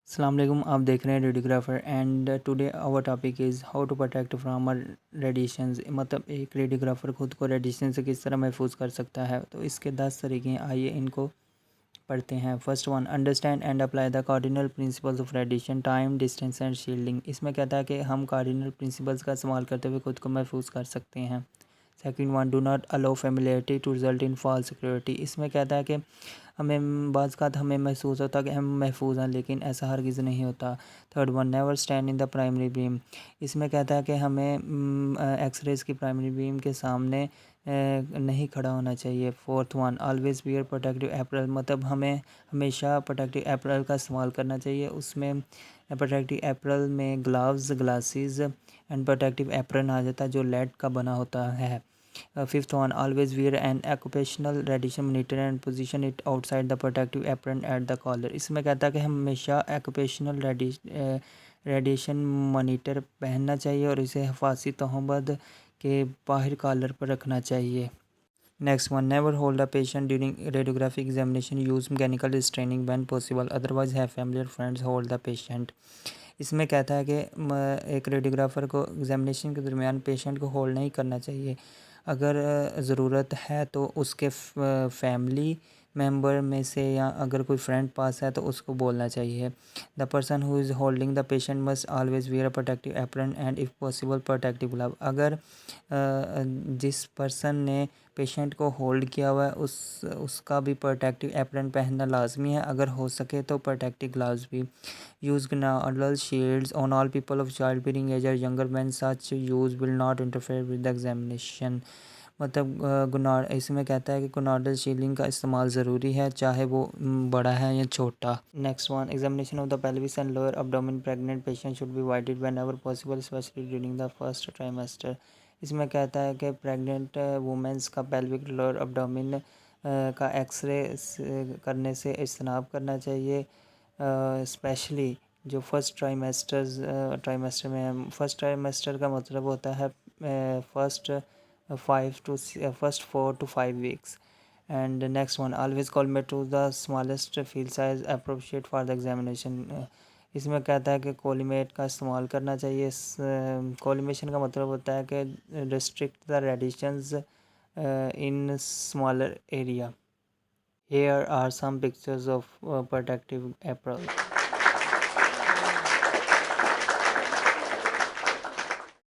अस्सलाम वालेकुम। आप देख रहे हैं radiographer and today our topic is how to protect from radiations. मतलब एक रेडियोग्राफर खुद को रेडिएशन से किस तरह महफूज कर सकता है। तो इसके 10 तरीके हैं, आइए इनको पढ़ते हैं। First one, understand and apply the cardinal principles of radiation, time, distance and shielding. इसमें कहता है कि हम कार्डिनल प्रिंसिपल्स का इस्तेमाल करते हुए खुद को महफूज कर सकते हैं। Second one, do not allow familiarity to result in false security. इसमें कहता है कि हमें बाज़ का हमें महसूस होता है कि हम महफूज हैं, लेकिन ऐसा हरगिज़ नहीं होता। Third one, never stand in the primary beam. इसमें कहता है कि हमें एक्सरेज़ की प्राइमरी बीम के सामने नहीं खड़ा होना चाहिए। Fourth one, always wear protective apparel. मतलब हमें हमेशा प्रोटेक्टिव एप्रल का इस्तेमाल करना चाहिए। उसमें प्रोटेक्टिव एप्रल में gloves, glasses and protective apron आ जाता है जो लेड का बना होता है। Fifth one, always wear an occupational radiation monitor and position it outside the protective apron at the collar. इसमें कहता है कि हम हमेशा ऑक्यूपेशनल रेडिएशन मॉनिटर पहनना चाहिए और इसे हिफाजती तहमत के बाहर कॉलर पर रखना चाहिए। Next one, never hold a patient during radiographic examination, use mechanical restraining when possible, otherwise have family और फ्रेंड्स होल्ड द पेशेंट। इसमें कहता है कि एक रेडियोग्राफर को एग्जामिनेशन के दरमियान पेशेंट को होल्ड नहीं करना चाहिए। अगर ज़रूरत है तो उसके फैमिली मेंबर में से या अगर कोई फ्रेंड पास है तो उसको बोलना चाहिए। The person who is holding the patient must always wear a protective apron and if possible protective glove. अगर जिस पर्सन ने पेशेंट को होल्ड किया हुआ है उसका भी प्रोटेक्टिव एप्रन पहनना लाजमी है, अगर हो सके तो प्रोटेक्टिव ग्लव्स भी। Use gnarled shields on all people of childbearing age or younger when such use will not interfere with the examination। मतलब गुनार इसमें कहता है कि गुनार्डल शील्डिंग का इस्तेमाल ज़रूरी है, चाहे वो बड़ा है या छोटा। Next one, examination of the pelvis and lower abdomen pregnant patient should be avoided whenever possible, specially during the first trimester. इसमें कहता है कि प्रेग्नेंट वुमेंस का पेल्विक लोअर abdomen का एक्सरे करने से इज्तनाब करना चाहिए, स्पेशली जो फर्स्ट ट्राइमेस्टर में है। फर्स्ट ट्राइमेस्टर का मतलब होता है first 4 to 5 weeks। And next one, always collimate to the smallest field size appropriate for the examination. इसमें कहता है कि कोलिमेट का इस्तेमाल करना चाहिए। कोलिमेशन का मतलब होता है कि restrict the radiations in smaller area. Here are some pictures of protective apparel.